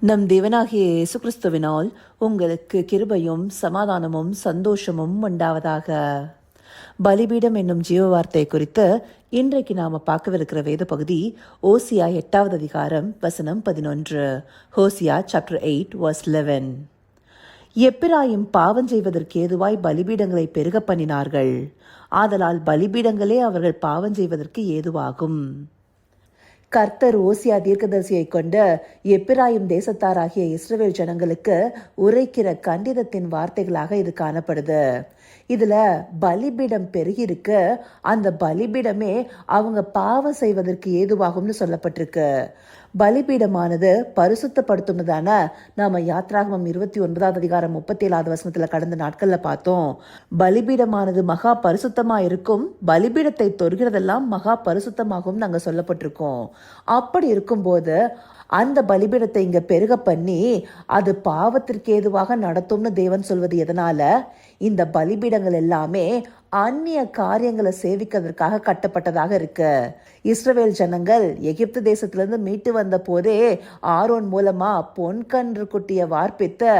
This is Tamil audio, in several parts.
நம் தேவனாகிய இயேசு கிறிஸ்துவினால் உங்களுக்கு கிருபையும் சமாதானமும் சந்தோஷமும் உண்டாவதாக. பலிபீடம் என்னும் ஜீவ வார்த்தை குறித்து இன்றைக்கு நாம பார்க்கவிருக்கிற வேத பகுதி ஓசியா 8வது அதிகாரம் வசனம் 11. Hosea chapter 8 verse 11. எப்பிராயிம் பாவம் செய்வதற்கு ஏதுவாய் பலிபீடங்களை பெருக பண்ணினார்கள், ஆதலால் பலிபீடங்களே அவர்கள் பாவம் செய்வதற்கு ஏதுவாகும். கர்த்தர் ஓசியா தீர்க்கதரிசியை கொண்டு எப்பிராயிம் தேசத்தாராகிய இஸ்ரவேல் ஜனங்களுக்கு உரைக்கிற கண்டிதத்தின் வார்த்தைகளாக இது காணப்படுது. இதுல பலிபீடம் பெருகி இருக்கு, அந்த பலிபீடமே அவங்க பாவம் செய்வதற்கு ஏதுவாகும்னு சொல்லப்பட்டிருக்கு. பலிபீடமானது பரிசுத்தப்படுத்துனதான நாம யாத்ராகமம் 29வது அதிகாரம் 37வது வசனத்துல கடந்த நாட்கள்ல பார்த்தோம். பலிபீடமானது மகா பரிசுத்தமா இருக்கும், பலிபீடத்தை தொடுகிறதெல்லாம் மகா பரிசுத்தமாகும் நாங்க சொல்லப்பட்டிருக்கோம். அப்படி இருக்கும்போது அந்த பலிபீடத்தை இங்க பெருக பண்ணி அது பாவத்திற்கு ஏதுவாக நடத்தும்னு தேவன் சொல்வது எதனால? இந்த பலிபீடங்கள் எல்லாமே அந்நிய காரியங்களை சேவிக்கிறதுக்காக கட்டப்பட்டதாக இருக்கு. இஸ்ரவேல் ஜனங்கள் எகிப்து தேசத்திலிருந்து மீட்டு வந்த போதே ஆரோன் மூலமா பொன்கன்று குட்டிய வார்ப்பித்து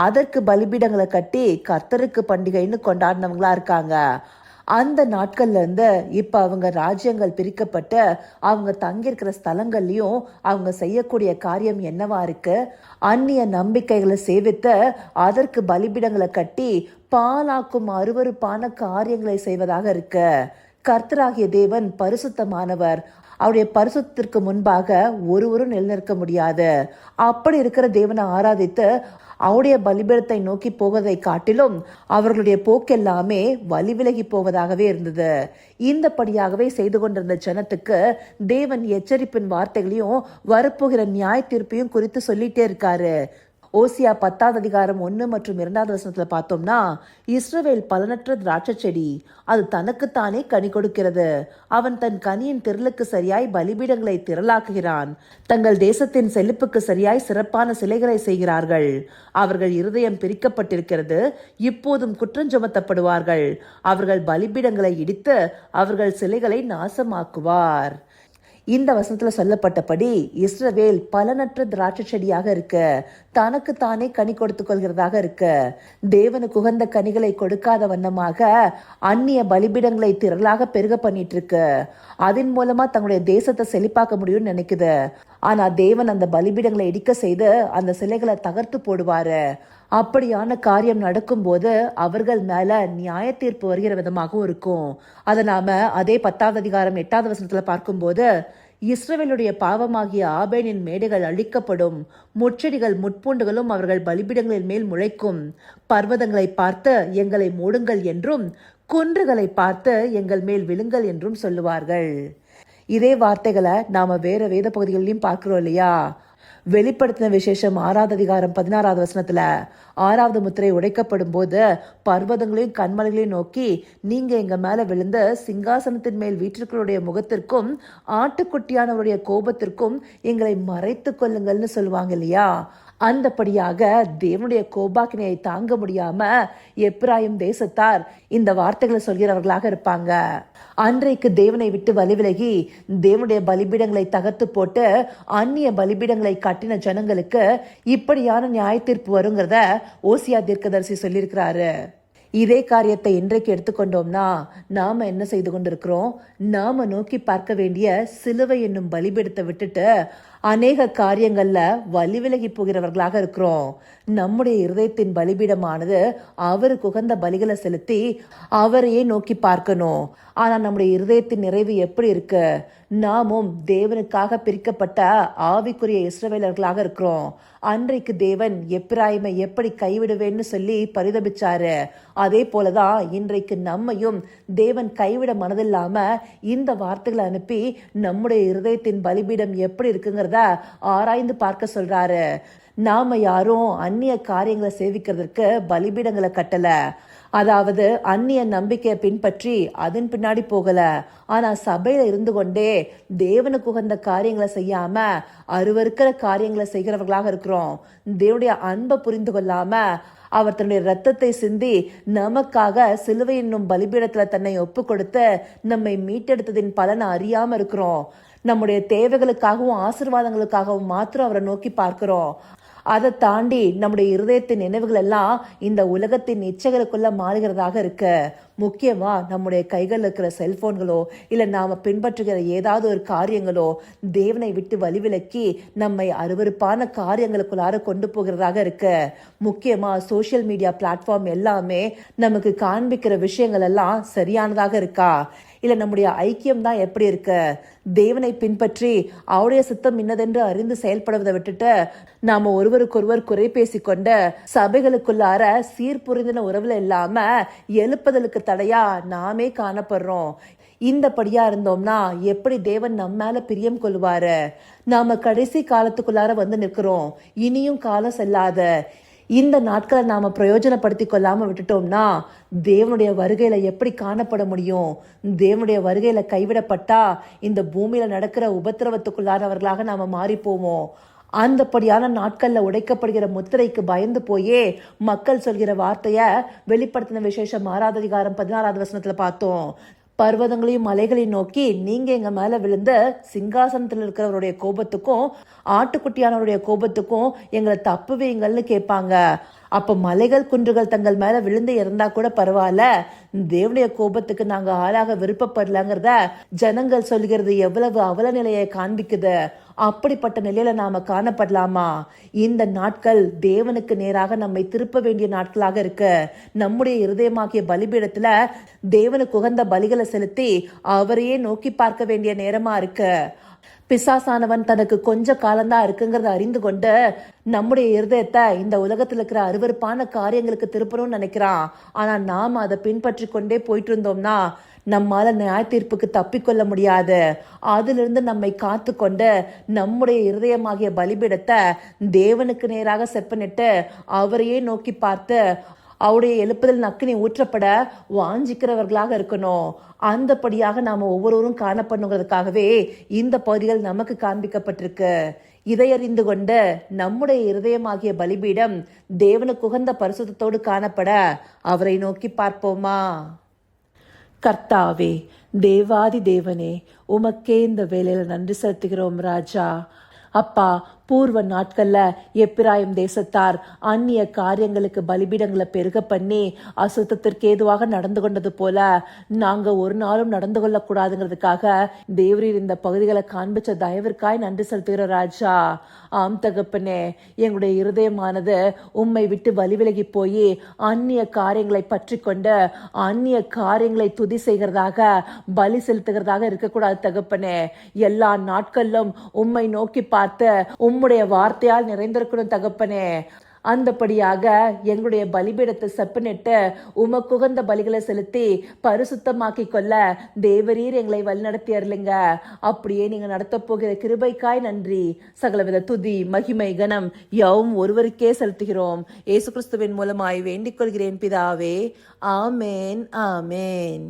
அதற்கு பலிபீடங்களை கட்டி கர்த்தருக்கு பண்டிகைன்னு கொண்டாடினவங்களா இருக்காங்க. அந்த நாட்கள்ல இருந்து இப்ப அவங்க ராஜ்யங்கள் பிரிக்கப்பட்டு அவங்க தங்கியிருக்கிற ஸ்தலங்கள்லயும் அவங்க செய்யக்கூடிய காரியம் என்னவா இருக்கு? அந்நிய நம்பிக்கைகளை சேவித்து அதற்கு பலிபீடங்களை கட்டி பாலாக்கும் அருவருப்பான காரியங்களை செய்வதாக இருக்கு. கர்த்தராகிய தேவன் பரிசுத்தமானவர், அவருடைய பரிசுத்திற்கு முன்பாக ஒருவரும் நிலைநிற்க முடியாது. அப்படி இருக்கிற தேவனை ஆராதித்து அவருடைய பலிபீடத்தை நோக்கி போவதை காட்டிலும் அவர்களுடைய போக்கெல்லாமே வழி விலகி போவதாகவே இருந்தது. இந்தபடியாகவே செய்து கொண்டிருந்த ஜனத்துக்கு தேவன் எச்சரிப்பின் வார்த்தைகளையும் வரப்போகிற நியாய தீர்ப்பையும் குறித்து சொல்லிட்டே இருக்காரு. ஓசியா 10வது அதிகாரம் 1 மற்றும் 2வது வசனத்துல பார்த்தோம்னா, இஸ்ரவேல் பலனற்ற திராட்சை செடி, அது தனக்குத்தானே கனி கொடுக்கிறது. அவன் தன் கனியின் திரளுக்கு சரியாய் பலிபீடங்களை திரளாக்குகிறான். தங்கள் தேசத்தின் செழிப்புக்கு சரியாய் சிறப்பான சிலைகளை செய்கிறார்கள். அவர்கள் இருதயம் பிரிக்கப்பட்டிருக்கிறது, இப்போதும் குற்றம் சுமத்தப்படுவார்கள். அவர்கள் பலிபீடங்களை இடித்து அவர்கள் சிலைகளை நாசமாக்குவார். இந்த வசனத்துல சொல்லப்பட்டபடி இஸ்ரவேல் பலனற்ற திராட்சை செடியாக இருக்கு, தனக்கு தானே கனி கொடுத்து கொள்கிறதாக இருக்கு. தேவனுக்கு உகந்த கனிகளை கொடுக்காத வண்ணமாக அந்நிய பலிபீடங்களை திரளாக பெருக பண்ணிட்டு இருக்கு. அதன் மூலமா தங்களுடைய தேசத்தை செழிப்பாக்க முடியும்னு நினைக்குது. ஆனா தேவன் அந்த பலிபீடங்களை இடிக்க செய்து அந்த சிலைகளை தகர்த்து போடுவாரு. அப்படியான காரியம் நடக்கும் போது அவர்கள் மேல நியாய தீர்ப்பு வருகிற விதமாகவும் இருக்கும். அதை நாம அதே 10வது அதிகாரம் 8வது வசனத்துல பார்க்கும்போது, இஸ்ரவேலுடைய பாவமாகிய ஆபேனின் மேடைகள் அழிக்கப்படும், முச்செடிகள் முட்பூண்டுகளும் அவர்கள் பலிபீடங்களின் மேல் முளைக்கும். பர்வதங்களை பார்த்து எங்களை மூடுங்கள் என்றும், குன்றுகளை பார்த்து எங்கள் மேல் விழுங்கள் என்றும் சொல்லுவார்கள். இதே வார்த்தைகளை நாம வேற வேத பகுதிகளிலும் பார்க்கிறோம் இல்லையா? வெளிப்படுத்தின விசேஷம் 6வது அதிகாரம் 16வது வசனத்துல 6வது முத்திரை உடைக்கப்படும் போது பர்வதங்களையும் கண்மலைகளையும் நோக்கி, நீங்க எங்க மேல விழுந்த சிங்காசனத்தின் மேல் வீட்டிற்குடைய முகத்திற்கும் ஆட்டுக்குட்டியானவருடைய கோபத்திற்கும் எங்களை மறைத்து கொள்ளுங்கள்னு சொல்லுவாங்க இல்லையா? அந்தபடியாக தேவனுடைய கோபாக்கினையை தாங்க முடியாம எப்பிராயிம் தேசத்தார் இந்த வார்த்தைகளை சொல்கிறவர்களாக இருப்பாங்க. அன்றைக்கு தேவனை விட்டு வழி விலகி தேவனுடைய பலிபீடங்களை தகர்த்து போட்டு அந்நிய பலிபீடங்களை கட்டின ஜனங்களுக்கு இப்படியான நியாய தீர்ப்பு வருங்கிறத ஓசியா தீர்க்கதரிசி சொல்லியிருக்கிறாரு. இதே காரியத்தை இன்றைக்கு எடுத்துக்கொண்டோம்னா நாம என்ன செய்து கொண்டிருக்கிறோம்? நாம நோக்கி பார்க்க வேண்டிய சிலுவை என்னும் பலிபீடத்தை விட்டுட்டு அநேக காரியங்கள்ல வழி விலகி போகிறவர்களாக இருக்கிறோம். நம்முடைய இருதயத்தின் பலிபீடமானது அவருக்கு உகந்த பலிகளை செலுத்தி அவரையே நோக்கி பார்க்கணும். ஆனா நம்முடைய இருதயத்தின் நிறைவு எப்படி இருக்கு? நாமும் தேவனுக்காக பிரிக்கப்பட்ட ஆவிக்குரிய இஸ்ரவேலர்களாக இருக்கிறோம். அன்றைக்கு தேவன் எப்பிராயிமை எப்படி கைவிடுவேன்னு சொல்லி பரிதபிச்சாரு. அதே போலதான் இன்றைக்கு நம்மையும் தேவன் கைவிட மனதில்லாம இந்த வார்த்தைகளை அனுப்பி நம்முடைய இருதயத்தின் பலிபீடம் எப்படி இருக்குங்கிறத ஆராய்ந்து பார்க்க சொல்றாரு. நாம யாரும் அந்நிய காரியங்களை சேவிக்கிறதுக்கு பலிபீடங்களை கட்டல, அதாவது அந்நிய நம்பிக்கையை பின்பற்றி அதன் பின்னாடி போகல. ஆனா சபையில இருந்து கொண்டே தேவனுக்கு உகந்த காரியங்களை செய்யாம அருவருக்கிற காரியங்களை செய்கிறவர்களாக இருக்கிறோம். தேவனுடைய அன்பை புரிந்து கொள்ளாம அவர் தன்னுடைய ரத்தத்தை சிந்தி நமக்காக சிலுவை என்னும் பலிபீடத்துல தன்னை ஒப்பு கொடுத்து நம்மை மீட்டெடுத்ததின் பலனை அறியாம இருக்கிறோம். நம்முடைய தேவைகளுக்காகவும் ஆசீர்வாதங்களுக்காகவும் மாத்திரம் அவரை நோக்கி பார்க்கிறோம். அதை தாண்டி நம்முடைய இருதயத்தின் நினைவுகள் எல்லாம் இந்த உலகத்தின் இச்சைகளுக்குள்ள மாறுகிறதாக இருக்கு. முக்கியமா நம்முடைய கைகள் இருக்கிற செல்போன்களோ இல்ல நாம பின்பற்றுகிற ஏதாவது ஒரு காரியங்களோ தேவனை விட்டு வழிவிலக்கி நம்மை அருவருப்பான காரியங்களுக்குள்ளார கொண்டு போகிறதாக இருக்கு. முக்கியமா சோசியல் மீடியா பிளாட்ஃபார்ம் எல்லாமே நமக்கு காண்பிக்கிற விஷயங்கள் எல்லாம் சரியானதாக இருக்கா, இல்ல நம்முடைய ஐக்கியம் தான் எப்படி இருக்கு? தேவனை பின்பற்றி அவருடைய சித்தம் இன்னதென்று அறிந்து செயல்படுவதை விட்டுட்டு நாம ஒருவருக்கொருவர் குறை பேசிக்கொண்டு சபைகளுக்குள்ளார சீர்புரிந்தின உறவுல இல்லாம எழுப்புதலுக்கு தடையா நாமே காணப்படுறோம். இந்தபடியா இருந்தோம்னா எப்படி தேவன் நம்ம மேல பிரியம் கொள்வாரு? நாம கடைசி காலத்துக்குள்ளார வந்து நிற்கிறோம். இனியும் காலம் செல்லாத இந்த நாட்களை நாம பிரயோஜனப்படுத்தி கொள்ளாம விட்டுட்டோம்னா தேவனுடைய வருகையில எப்படி காணப்பட முடியும்? தேவனுடைய வருகையில கைவிடப்பட்டா இந்த பூமியில நடக்கிற உபத்திரவத்துக்குள்ளானவர்களாக நாம மாறி போவோம். அந்தப்படியான நாட்கள்ல உடைக்கப்படுகிற முத்திரைக்கு பயந்து போயே மக்கள் சொல்கிற வார்த்தைய வெளிப்படுத்தின விசேஷம் 6வது அதிகாரம் 16வது வசனத்துல பார்த்தோம். பர்வதங்களையும் மலைகளையும் நோக்கி நீங்க எங்க மேல விழுந்த சிங்காசனத்தில் இருக்கிறவருடைய கோபத்துக்கும் ஆட்டுக்குட்டியானவருடைய கோபத்துக்கும் எங்களை தப்புவீங்கள்னு கேட்பாங்க. அப்ப மலைகள் குன்றுகள் தங்கள் மேல விழுந்து இறந்தா கூட பரவாயில்ல, தேவனுடைய கோபத்துக்கு நாங்க ஆளாக விருப்பப்படலங்கிறத ஜனங்கள் சொல்கிறது எவ்வளவு அவல நிலையை காண்பிக்குது. அப்படிப்பட்ட நிலையில நாம காணப்படலாமா? இந்த நாட்கள் தேவனுக்கு நேராக நம்மை திருப்ப வேண்டிய நாட்களாக இருக்கு. நம்முடைய இருதயமாகிய பலிபீடத்துல தேவனுக்கு உகந்த பலிகளை செலுத்தி அவரையே நோக்கி பார்க்க வேண்டிய நேரமா இருக்கு. பிசாசானவன் தனக்கு கொஞ்ச காலம்தான் இருக்குங்கிறத அறிந்து கொண்டு நம்முடைய இருதயத்தை இந்த உலகத்துல இருக்கிற அருவருப்பான காரியங்களுக்கு திருப்பணும்னு நினைக்கிறான். ஆனா நாம அதை பின்பற்றி கொண்டே போயிட்டு இருந்தோம்னா நம்மால நியாய தீர்ப்புக்கு தப்பிக்கொள்ள முடியாது. அதிலிருந்து நம்மை காத்து கொண்டு நம்முடைய இருதயமாகிய பலிபீடத்தை தேவனுக்கு நேராக செப்பனிட்டு அவரையே நோக்கி பார்த்து அவருடைய எழுப்புதல் நக்கினி ஊற்றப்பட வாஞ்சிக்கிறவர்களாக இருக்கணும். அந்தபடியாக நாம ஒவ்வொருவரும் காணப்படணுங்கிறதுக்காகவே இந்த பகுதிகள் நமக்கு காண்பிக்கப்பட்டிருக்கு. இதை அறிந்து கொண்டு நம்முடைய இருதயமாகிய பலிபீடம் தேவனுக்கு உகந்த பரிசுத்தத்தோடு காணப்பட அவரை நோக்கி பார்ப்போமா? கர்த்தாவே, தேவாதி தேவனே, உமக்கே இந்த வேலையில நன்றி செலுத்துகிறோம் ராஜா. அப்பா, பூர்வ நாட்கள்ல எப்பிராயம் தேசத்தார் அந்நிய காரியங்களுக்கு பலிபீடங்களை பெருக பண்ணி அசுத்தத்திற்கு ஏதுவாக நடந்து கொண்டது போல நாங்க ஒரு நாளும் நடந்து கொள்ளக்கூடாதுங்கிறதுக்காக தேவரீர் இந்த பகுதிகளை காண்பிச்ச தயவிற்காய் நன்றி செலுத்துகிற ராஜா. ஆம் தகப்பனே, எங்களுடைய இருதயமானது உம்மை விட்டு வழி விலகி போய் அந்நிய காரியங்களை பற்றி கொண்டு அந்நிய காரியங்களை துதி செய்கிறதாக பலி செலுத்துகிறதாக இருக்கக்கூடாது தகப்பனே. எல்லா நாட்களிலும் உம்மை நோக்கி பார்த்து உம்முடைய வார்த்தையால் நிறைந்திருக்கணும் தகப்பனே. அந்தபடியாக எங்களுடைய பலிபீடத்தை செப்பனிட்டு உமக்குகந்த பலிகளை செலுத்தி பரிசுத்தமாக்கி கொள்ள தேவரீர் எங்களை வழிநடத்தி அருளுங்க. அப்படியே நீங்க நடத்த போகிற கிருபைக்காய் நன்றி. சகலவித துதி மகிமை கனம் யாவும் ஒருவருக்கே செலுத்துகிறோம். இயேசு கிறிஸ்துவின் மூலமாய் வேண்டிக் கொள்கிறேன் பிதாவே. ஆமேன், ஆமேன்.